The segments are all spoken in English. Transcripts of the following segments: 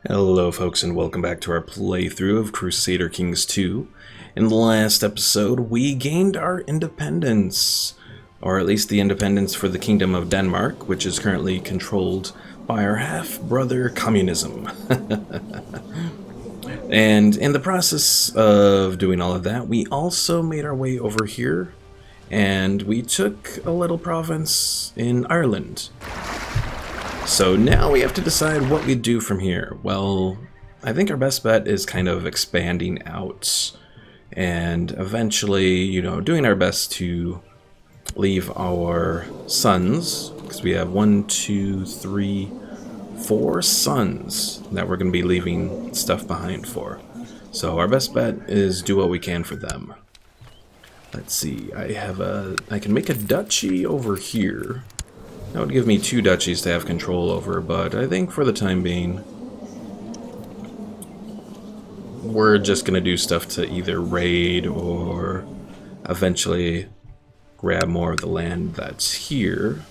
Hello folks and welcome back to our playthrough of Crusader Kings 2. In the last episode we gained our independence, or at least the independence for the Kingdom of Denmark, which is currently controlled by our half-brother Communism. And in the process of doing all of that, we also made our way over here and we took a little province in Ireland. So now we have to decide what we do from here. Well, I think our best bet is kind of expanding out and eventually, doing our best to leave our sons, because we have 4 sons that we're going to be leaving stuff behind for. So our best bet is do what we can for them. Let's see, I can make a duchy over here. That would give me 2 duchies to have control over, but I think for the time being, we're just going to do stuff to either raid or eventually grab more of the land that's here.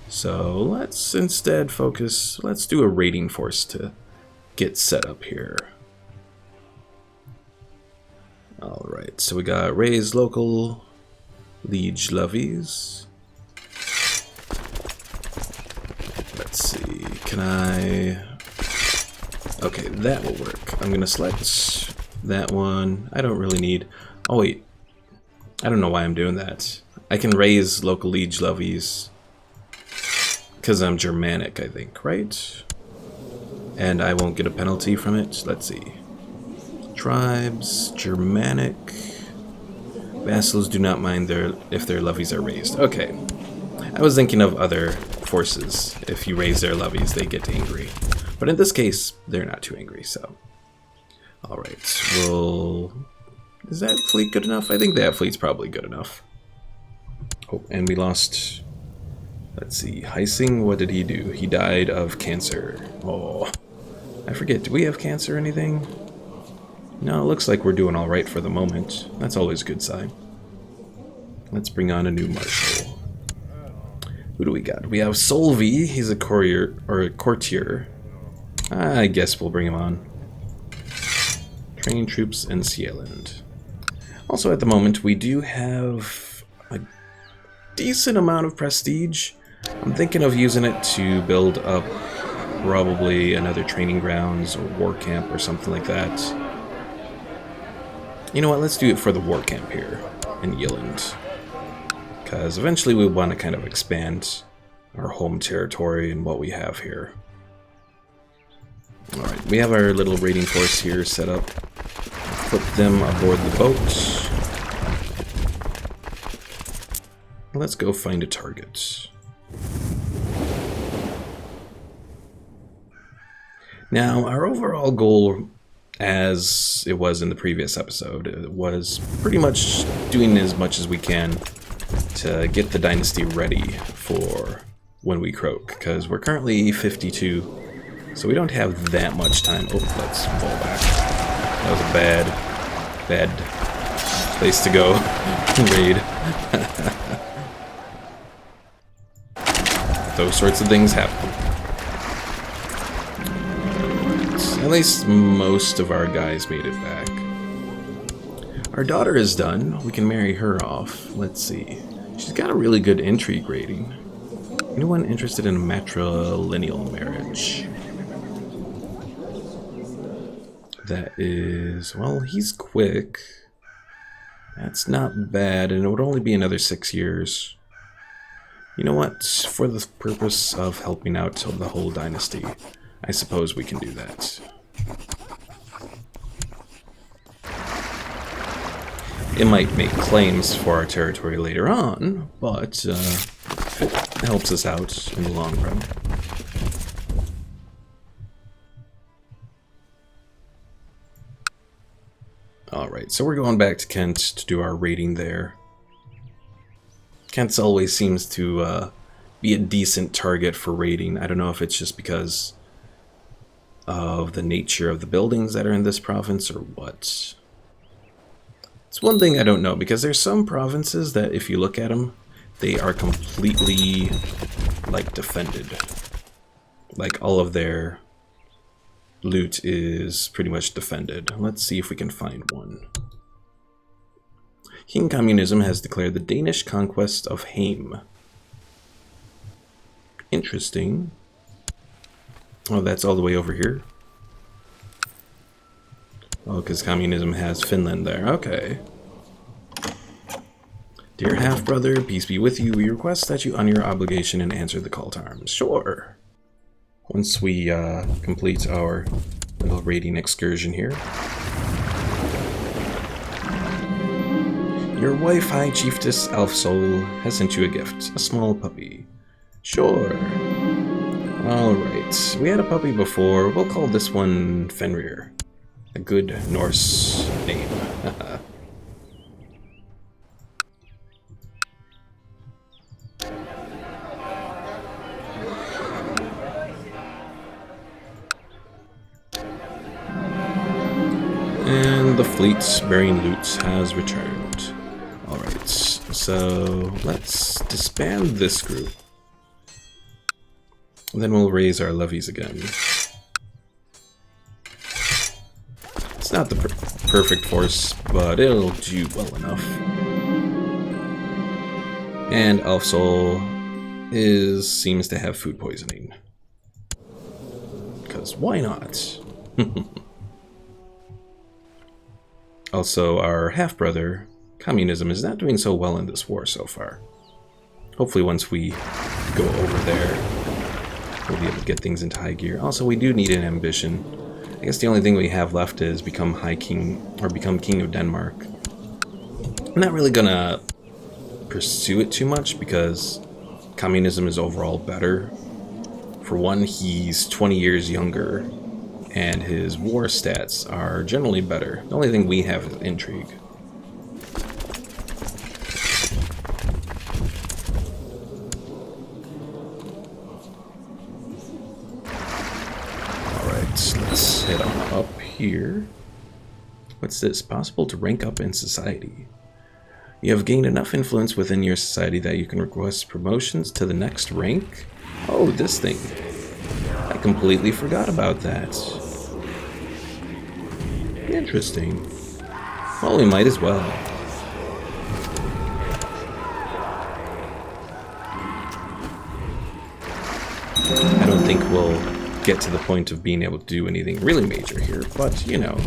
So let's instead focus, let's do a raiding force to get set up here. Alright, so we got raise local liege levies. Let's see, can I... Okay, that will work. I'm gonna select that one. I don't really need... Oh wait, I don't know why I'm doing that. I can raise local liege levies because I'm Germanic, I think, right? And I won't get a penalty from it. Let's see. Tribes, Germanic. Vassals do not mind if their levies are raised. Okay. I was thinking of other forces. If you raise their levies, they get angry. But in this case, they're not too angry, so... Alright, well... Is that fleet good enough? I think that fleet's probably good enough. Oh, and we lost... Let's see, Heising, what did he do? He died of cancer. Oh, I forget, do we have cancer or anything? No, it looks like we're doing alright for the moment. That's always a good sign. Let's bring on a new marshal. Who do we got? We have Solvi, he's a courier, or a courtier. I guess we'll bring him on. Train troops in Sealand. Also at the moment, we do have a decent amount of prestige. I'm thinking of using it to build up probably another training grounds or war camp or something like that. You know what, let's do it for the war camp here in Yealand. Because eventually we want to kind of expand our home territory and what we have here. Alright, we have our little raiding force here set up. Put them aboard the boat. Let's go find a target. Now, our overall goal, as it was in the previous episode, was pretty much doing as much as we can to get the dynasty ready for when we croak, because we're currently 52, so we don't have that much time. Oh, let's fall back. That was a bad place to go. Raid. Those sorts of things happen. At least most of our guys made it back. Our daughter is done. We can marry her off. Let's see. She's got a really good intrigue rating. Anyone interested in a matrilineal marriage? That is... Well, he's quick. That's not bad, and it would only be another 6 years. You know what? For the purpose of helping out the whole dynasty, I suppose we can do that. It might make claims for our territory later on, but it helps us out in the long run. Alright, so we're going back to Kent to do our raiding there. Kent always seems to be a decent target for raiding. I don't know if it's just because of the nature of the buildings that are in this province or what. It's one thing I don't know, because there's some provinces that if you look at them, they are completely, like, defended. Like, all of their loot is pretty much defended. Let's see if we can find one. King Communism has declared the Danish conquest of Heim. Interesting. Oh, that's all the way over here. Oh, because Communism has Finland there. Okay. Dear half-brother, peace be with you. We request that you honor your obligation and answer the call to arms. Sure. Once we complete our little raiding excursion here. Your wife, High Chiefess Elfsoul, has sent you a gift. A small puppy. Sure. Alright. We had a puppy before. We'll call this one Fenrir. A good Norse name. And the fleet bearing loot has returned. Alright, so let's disband this group. Then we'll raise our levies again. It's not the perfect force, but it'll do well enough. And Elfsoul seems to have food poisoning. Because why not? Also, our half-brother, Communism, is not doing so well in this war so far. Hopefully once we go over there, we'll be able to get things into high gear. Also, we do need an ambition. I guess the only thing we have left is become High King, or become King of Denmark. I'm not really gonna pursue it too much because Communism is overall better. For one, he's 20 years younger, and his war stats are generally better. The only thing we have is intrigue. Alright, let's head on up here. What's this? Possible to rank up in society. You have gained enough influence within your society that you can request promotions to the next rank? Oh, this thing. I completely forgot about that. Interesting. Well, we might as well. I don't think we'll get to the point of being able to do anything really major here, but, you know.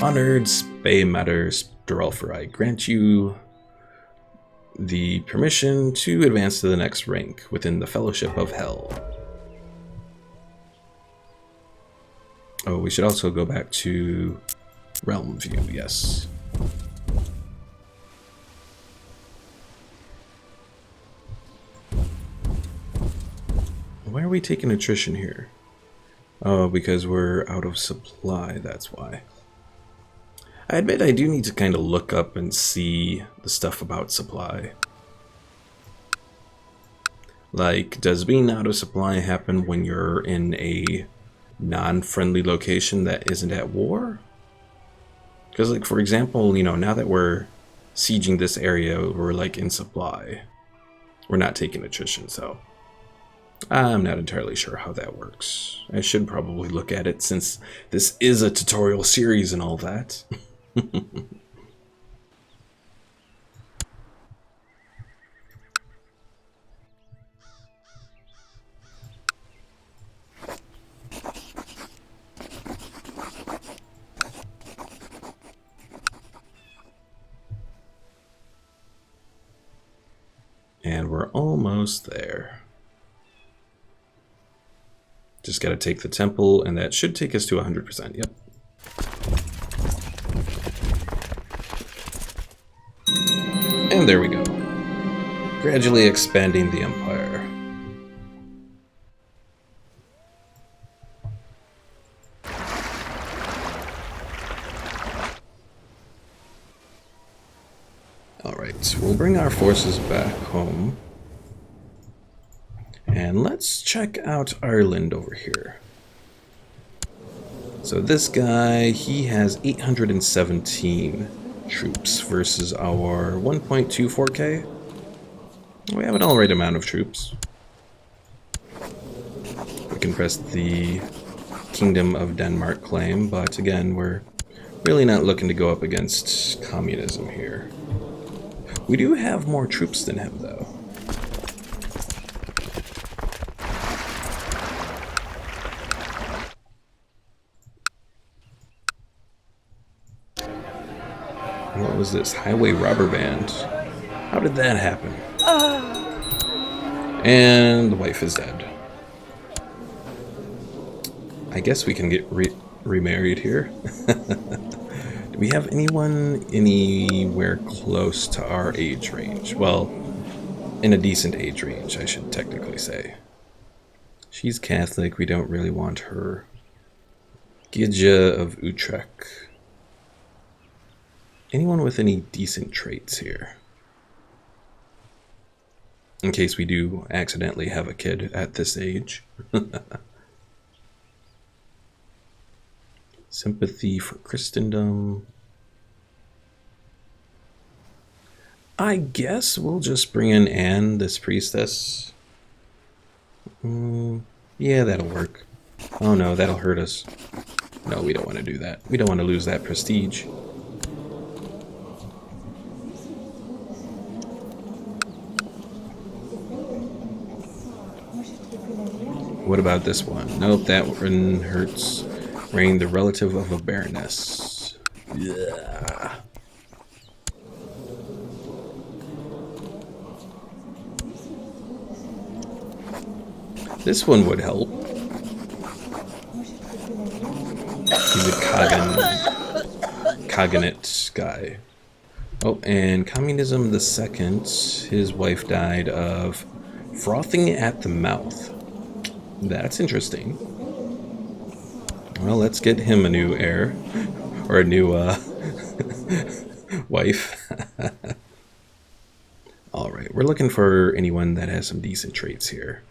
Honored Spay Matters Duralfer, I grant you the permission to advance to the next rank within the Fellowship of Hell. Oh, we should also go back to Realm View, yes. Why are we taking attrition here? Oh, because we're out of supply, that's why. I admit I do need to kind of look up and see the stuff about supply. Like, does being out of supply happen when you're in a non-friendly location that isn't at war? Because, like, for example, you know, now that we're sieging this area, we're, like, in supply. We're not taking attrition, so I'm not entirely sure how that works. I should probably look at it since this is a tutorial series and all that. And we're almost there. Just gotta take the temple, and that should take us to 100%, yep. And there we go. Gradually expanding the empire. Alright, we'll bring our forces back home. And let's check out Ireland over here. So this guy, he has 817 troops versus our 1.24k. We have an alright amount of troops. can press the Kingdom of Denmark claim, but again, we're really not looking to go up against communism here. We do have more troops than him, though. What was this? Highway robber band. How did that happen? And the wife is dead. I guess we can get remarried here. Do we have anyone anywhere close to our age range? Well, in a decent age range, I should technically say. She's Catholic. We don't really want her. Gidja of Utrecht. Anyone with any decent traits here? In case we do accidentally have a kid at this age. Sympathy for Christendom. I guess we'll just bring in Anne, this priestess. Yeah, that'll work. Oh no, that'll hurt us. No, we don't want to do that. We don't want to lose that prestige. What about this one? Nope, that one hurts. Reign the relative of a baroness. Yeah. This one would help. He's a cognate guy. Oh, and Communism the Second, his wife died of frothing at the mouth. That's interesting. Well, let's get him a new heir. Or a new, wife. Alright, we're looking for anyone that has some decent traits here.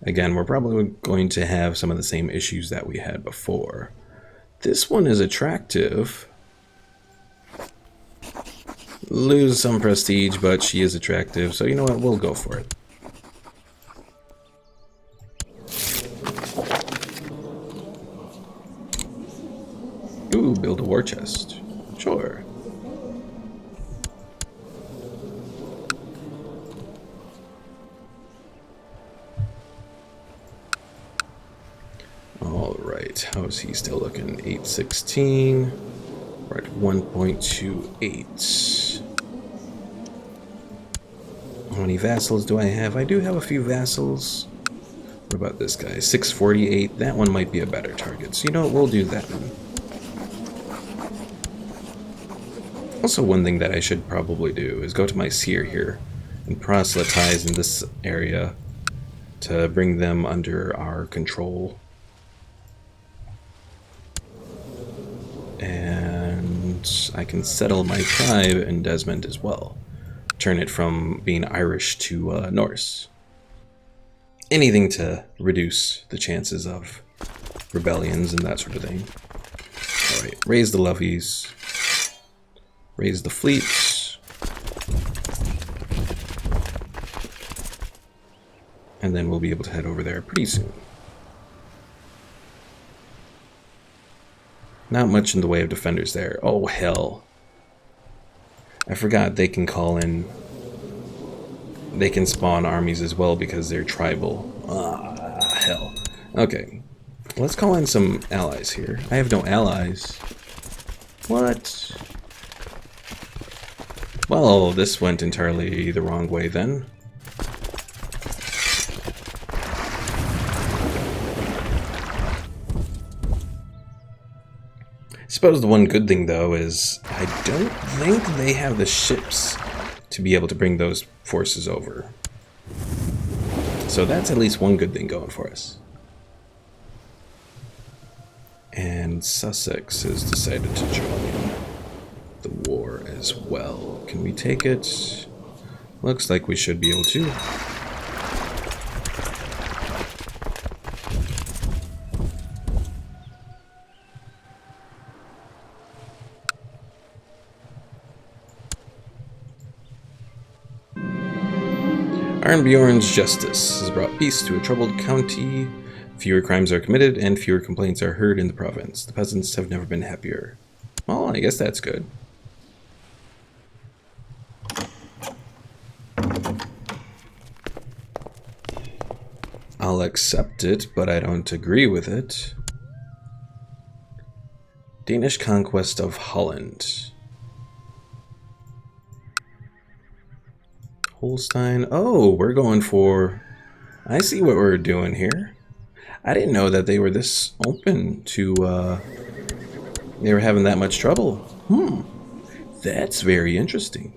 Again, we're probably going to have some of the same issues that we had before. This one is attractive. Lose some prestige, but she is attractive, so you know what, we'll go for it. Ooh, build a war chest. Sure. Alright, how is he still looking? 816. We're at 1.28. How many vassals do I have? I do have a few vassals. What about this guy? 648. That one might be a better target. So you know what? We'll do that one. Also, one thing that I should probably do is go to my seer here and proselytize in this area to bring them under our control. And I can settle my tribe in Desmond as well. Turn it from being Irish to Norse. Anything to reduce the chances of rebellions and that sort of thing. Alright, raise the levies. Raise the fleets. And then we'll be able to head over there pretty soon. Not much in the way of defenders there. Oh, hell. I forgot they can call in... They can spawn armies as well because they're tribal. Ah, hell. Okay. Let's call in some allies here. I have no allies. What? Well, this went entirely the wrong way then. I suppose the one good thing, though, is I don't think they have the ships to be able to bring those forces over. So that's at least one good thing going for us. And Sussex has decided to join the war as well. Can we take it? Looks like we should be able to. Arnbjorn's justice has brought peace to a troubled county. Fewer crimes are committed and fewer complaints are heard in the province. The peasants have never been happier. Well, I guess that's good. I'll accept it, but I don't agree with it. Danish conquest of Holland. Holstein. Oh, we're going for... I see what we're doing here. I didn't know that they were this open to... They were having that much trouble. That's very interesting.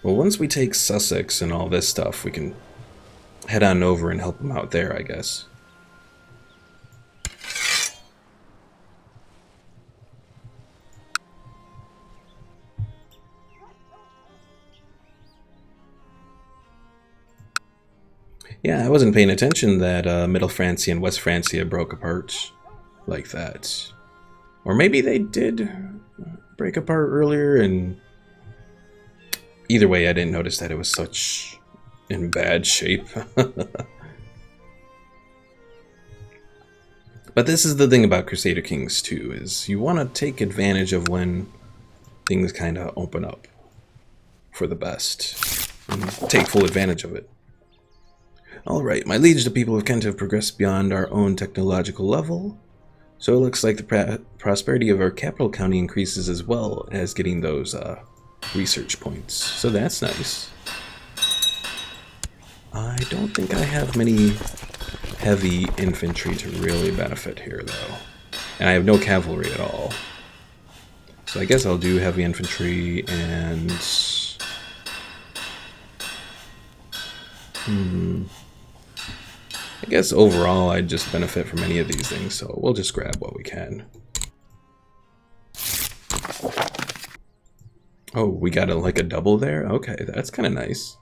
Well, once we take Sussex and all this stuff, we can head on over and help them out there, I guess. Yeah, I wasn't paying attention that Middle Francia and West Francia broke apart like that. Or maybe they did break apart earlier, and either way, I didn't notice that it was such in bad shape. But this is the thing about Crusader Kings 2, is you want to take advantage of when things kind of open up for the best, and take full advantage of it. Alright, my liege, the people of Kent have progressed beyond our own technological level, so it looks like the prosperity of our capital county increases as well as getting those research points. So that's nice. I don't think I have many heavy infantry to really benefit here, though. And I have no cavalry at all. So I guess I'll do heavy infantry and... I guess overall I'd just benefit from any of these things, so we'll just grab what we can. Oh, we got like a double there? Okay, that's kind of nice.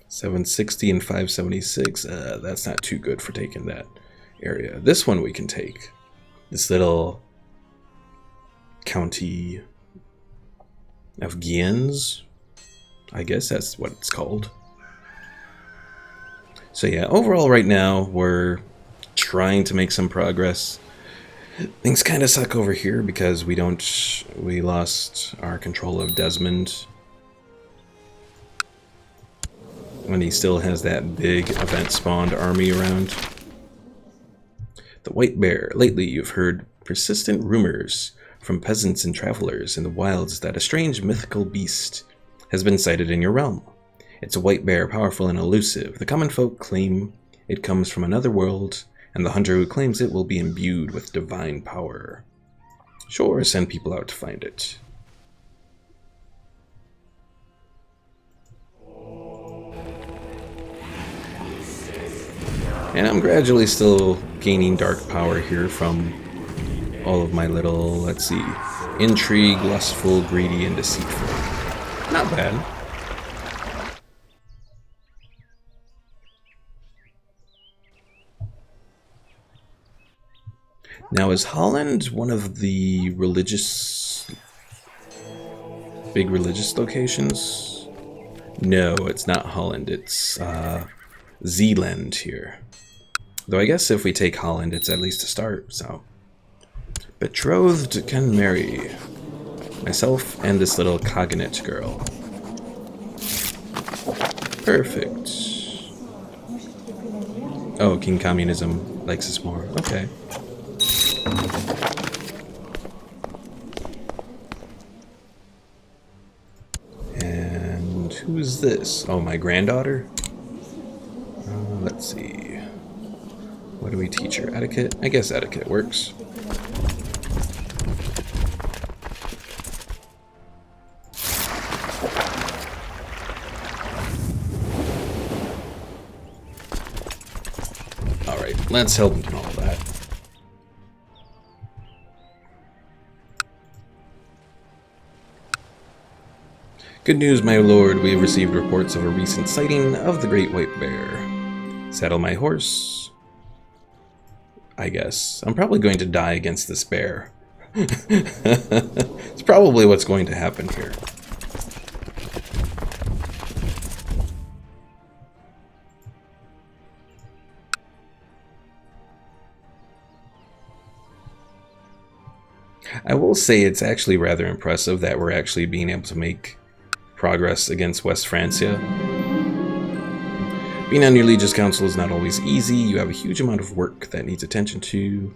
$760 and $576. That's not too good for taking that area. This one we can take. This little county of Guiens. I guess that's what it's called. So yeah, overall right now we're trying to make some progress. Things kind of suck over here because we lost our control of Desmond. When he still has that big event-spawned army around. The White Bear. Lately, you've heard persistent rumors from peasants and travelers in the wilds that a strange mythical beast has been sighted in your realm. It's a white bear, powerful and elusive. The common folk claim it comes from another world, and the hunter who claims it will be imbued with divine power. Sure, send people out to find it. And I'm gradually still gaining dark power here from all of my little, let's see, intrigue, lustful, greedy, and deceitful. Not bad. Now, is Holland one of the big religious locations? No, it's not Holland. It's Zeeland here. Though I guess if we take Holland, it's at least a start, so. Betrothed can marry. Myself and this little cognate girl. Perfect. Oh, King Communism likes us more. Okay. And who is this? Oh, my granddaughter? Let's see. What do we teach her? Etiquette? I guess etiquette works. Alright, let's help him do all that. Good news, my lord. We have received reports of a recent sighting of the great white bear. Saddle my horse. I guess. I'm probably going to die against this bear. It's probably what's going to happen here. I will say it's actually rather impressive that we're actually being able to make progress against West Francia. Being on your Legion's Council is not always easy. You have a huge amount of work that needs attention to.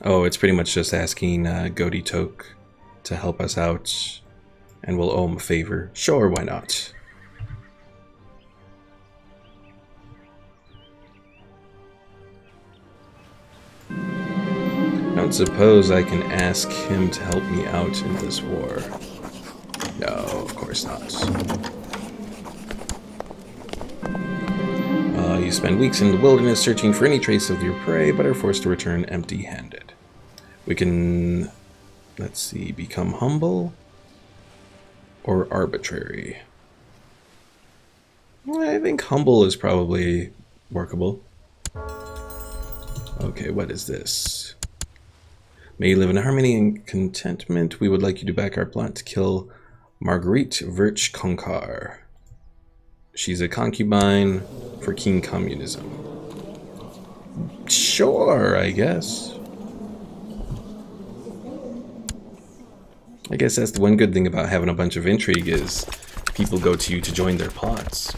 Oh, it's pretty much just asking Godi Tok to help us out, and we'll owe him a favor. Sure, why not? I don't suppose I can ask him to help me out in this war. No, of course not. You spend weeks in the wilderness searching for any trace of your prey, but are forced to return empty-handed. We can, let's see, become humble or arbitrary. I think humble is probably workable. Okay, what is this? May you live in harmony and contentment. We would like you to back our plot to kill Marguerite Virch Concar. She's a concubine for King Communism. Sure, I guess. I guess that's the one good thing about having a bunch of intrigue is people go to you to join their plots.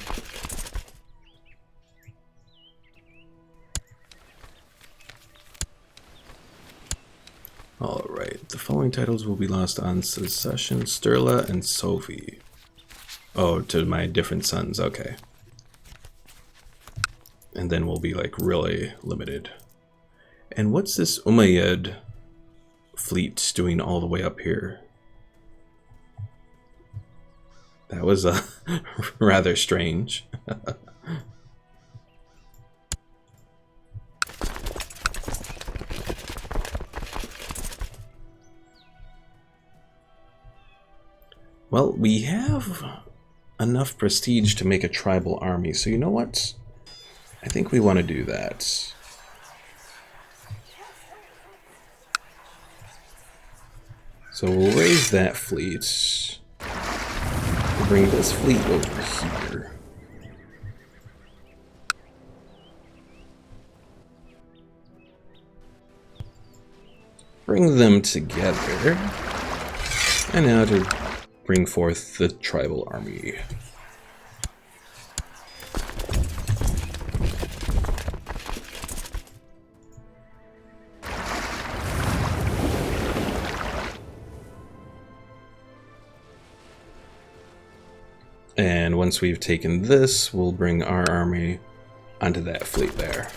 Alright, the following titles will be lost on Secession, Sturla, and Sophie. Oh, to my different sons, okay. And then we'll be like really limited. And what's this Umayyad fleet doing all the way up here? That was rather strange. Well, we have enough prestige to make a tribal army, so you know what? I think we want to do that. So we'll raise that fleet. We'll bring this fleet over here. Bring them together. And now to bring forth the tribal army. And once we've taken this, we'll bring our army onto that fleet there.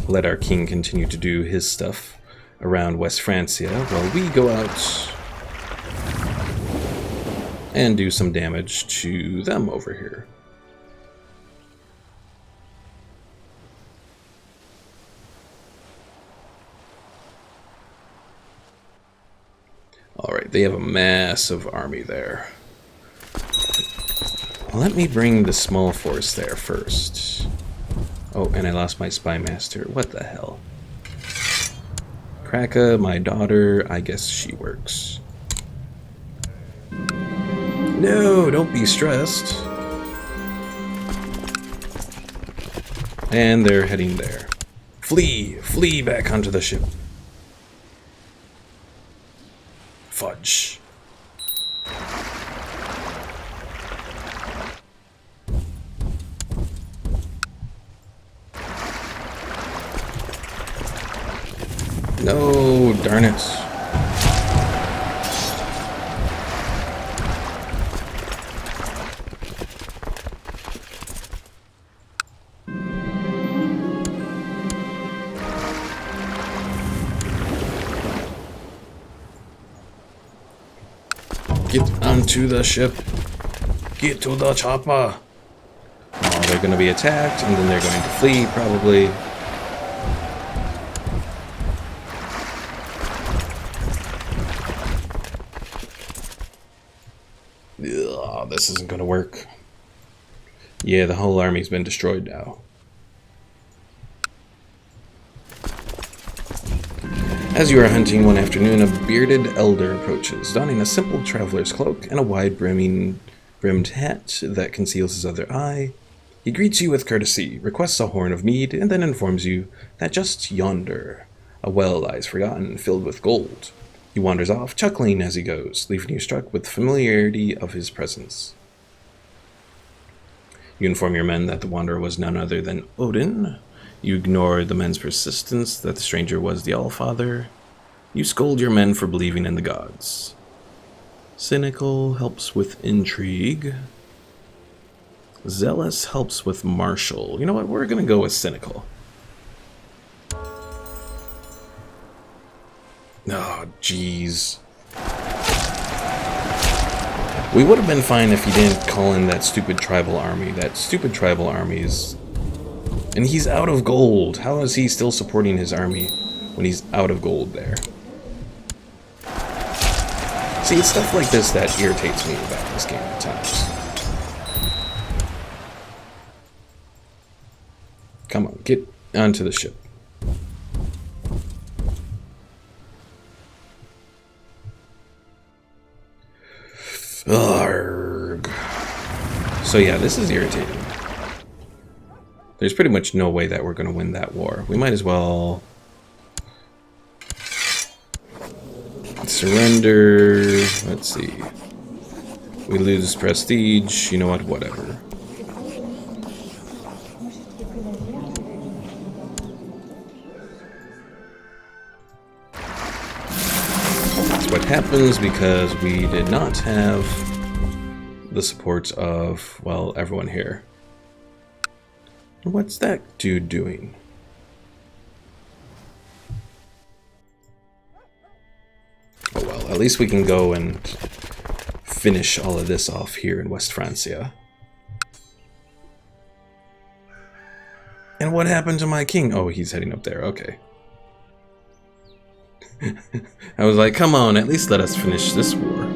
Let our king continue to do his stuff around West Francia while we go out and do some damage to them over here. Alright, they have a massive army there. Let me bring the small force there first. Oh, and I lost my spy master. What the hell? Kraka, my daughter, I guess she works. No, don't be stressed. And they're heading there. Flee! Flee back onto the ship. Fudge. No, darn it. Get onto the ship. Get to the chopper. Oh, they're going to be attacked, and then they're going to flee, probably. Oh, this isn't gonna work. Yeah, the whole army's been destroyed now. As you are hunting one afternoon, a bearded elder approaches, donning a simple traveler's cloak and a wide-brimmed hat that conceals his other eye. He greets you with courtesy, requests a horn of mead, and then informs you that just yonder, a well lies forgotten, filled with gold. He wanders off, chuckling as he goes, leaving you struck with the familiarity of his presence. You inform your men that the wanderer was none other than Odin. You ignore the men's persistence that the stranger was the Allfather. You scold your men for believing in the gods. Cynical helps with intrigue. Zealous helps with martial. You know what? We're going to go with cynical. Oh, jeez. We would have been fine if he didn't call in that stupid tribal army. That stupid tribal army is... And he's out of gold. How is he still supporting his army when he's out of gold there? See, it's stuff like this that irritates me about this game at times. Come on, get onto the ship. Arrgh. So yeah, this is irritating. There's pretty much no way that we're going to win that war. We might as well surrender. Let's see. We lose prestige. You know what? Whatever. That's what happens because we did not have the support of, well, everyone here. What's that dude doing? Oh well, at least we can go and finish all of this off here in West Francia. And what happened to my king? Oh, he's heading up there, okay. I was like, come on, at least let us finish this war.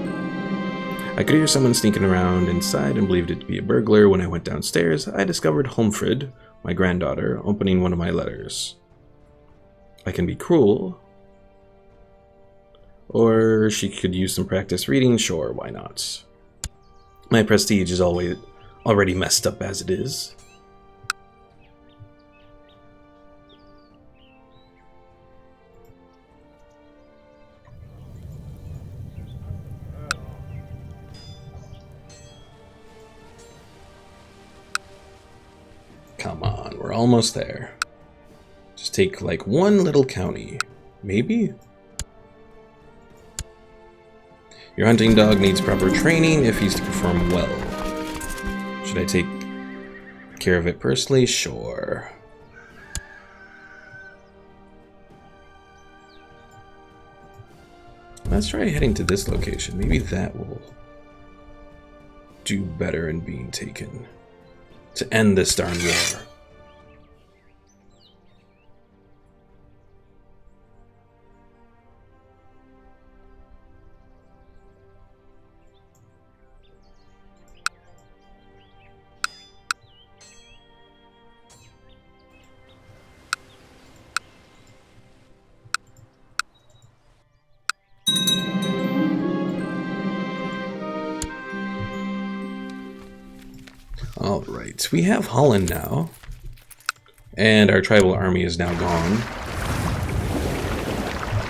I could hear someone sneaking around inside and believed it to be a burglar. When I went downstairs, I discovered Holmfrid, my granddaughter, opening one of my letters. I can be cruel. Or she could use some practice reading. Sure, why not? My prestige is already messed up as it is. Come on, we're almost there. Just take like one little county, maybe? Your hunting dog needs proper training if he's to perform well. Should I take care of it personally? Sure. Let's try heading to this location. Maybe that will do better in being taken. To end this darn war. Alright, we have Holland now. And our tribal army is now gone.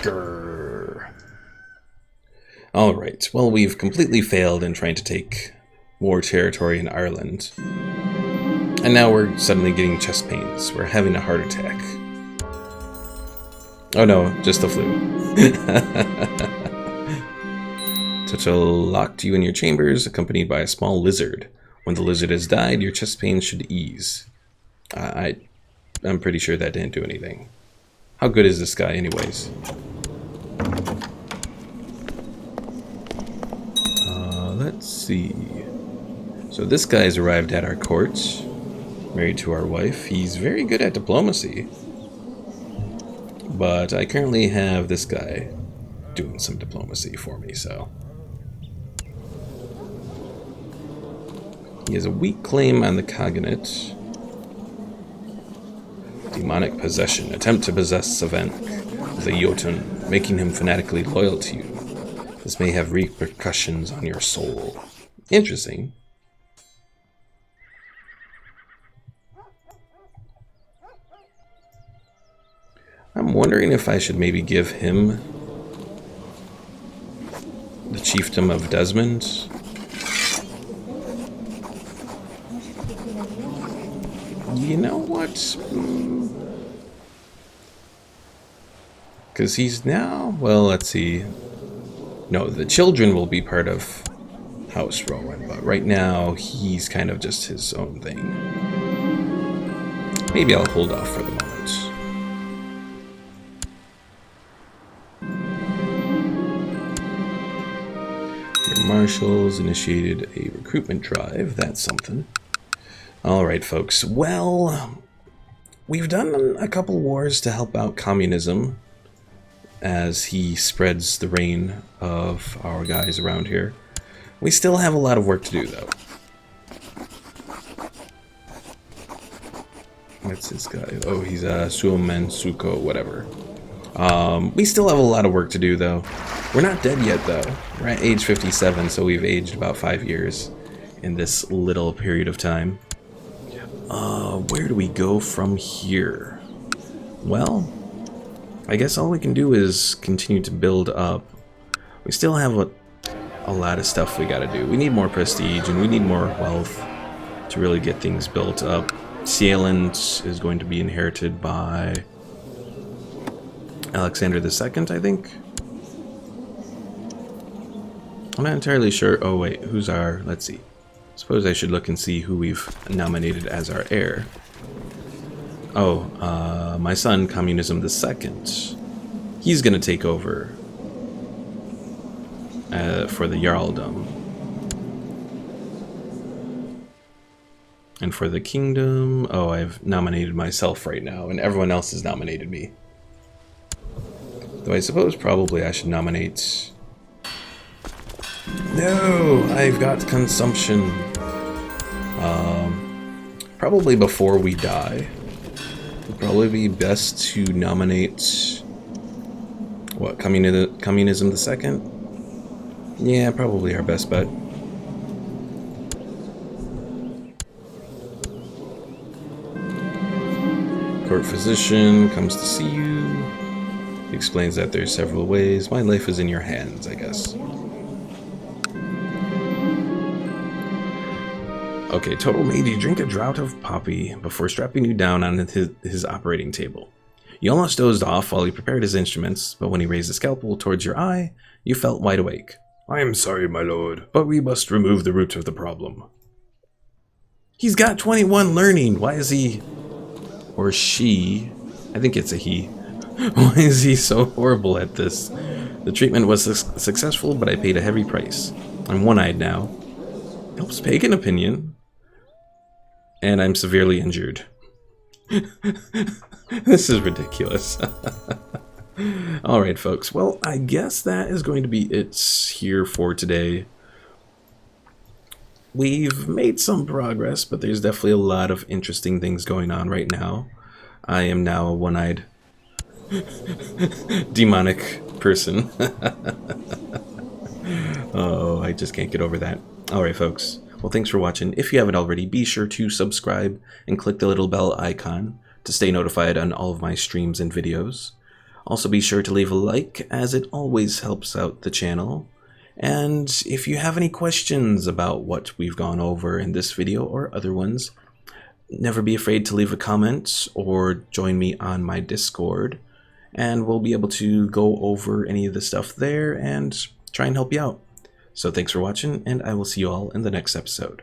Grrr. Alright, well, we've completely failed in trying to take more territory in Ireland. And now we're suddenly getting chest pains. We're having a heart attack. Oh no, just the flu. Tuchel locked you in your chambers, accompanied by a small lizard. When the lizard has died, your chest pain should ease. I'm pretty sure that didn't do anything. How good is this guy anyways? Let's see. So this guy's arrived at our court, married to our wife. He's very good at diplomacy. But I currently have this guy doing some diplomacy for me, so... He has a weak claim on the cognate. Demonic possession. Attempt to possess Savank, the Jotun, making him fanatically loyal to you. This may have repercussions on your soul. Interesting. I'm wondering if I should maybe give him the chiefdom of Desmond. You know what? Because he's now... Well, let's see. No, the children will be part of House Rowan, but right now he's kind of just his own thing. Maybe I'll hold off for the moment. Your marshals initiated a recruitment drive. That's something. Alright, folks. Well, we've done a couple wars to help out Communism as he spreads the reign of our guys around here. We still have a lot of work to do, though. What's this guy? Oh, he's Suomen Suko, whatever. We still have a lot of work to do, though. We're not dead yet, though. We're at age 57, so we've aged about 5 years in this little period of time. Where do we go from here? Well, I guess all we can do is continue to build up. We still have a lot of stuff we gotta do. We need more prestige and we need more wealth to really get things built up. Sealand is going to be inherited by Alexander II, I think. I'm not entirely sure. Oh wait, who's our... Let's see. Suppose I should look and see who we've nominated as our heir. Oh, my son, Communism II. He's gonna take over for the Jarldom. And for the kingdom, oh, I've nominated myself right now, and everyone else has nominated me. Though I suppose probably I should nominate... No, I've got consumption. Probably before we die, it'd probably be best to nominate... What, Communism II? Yeah, probably our best bet. Court physician comes to see you. He explains that there's several ways. My life is in your hands, I guess. Okay, Total made you drink a draught of poppy before strapping you down on his operating table. You almost dozed off while he prepared his instruments, but when he raised the scalpel towards your eye, you felt wide awake. I am sorry, my lord, but we must remove the root of the problem. He's got 21 learning. Why is he... Or she... I think it's a he. Why is he so horrible at this? The treatment was successful, but I paid a heavy price. I'm one-eyed now. Helps pagan opinion. And I'm severely injured. This is ridiculous. Alright, folks. Well, I guess that is going to be it here for today. We've made some progress, but there's definitely a lot of interesting things going on right now. I am now a one-eyed demonic person. Oh, I just can't get over that. Alright, folks. Well, thanks for watching. If you haven't already, be sure to subscribe and click the little bell icon to stay notified on all of my streams and videos. Also, be sure to leave a like, as it always helps out the channel. And if you have any questions about what we've gone over in this video or other ones, never be afraid to leave a comment or join me on my Discord, and we'll be able to go over any of the stuff there and try and help you out. So thanks for watching, and I will see you all in the next episode.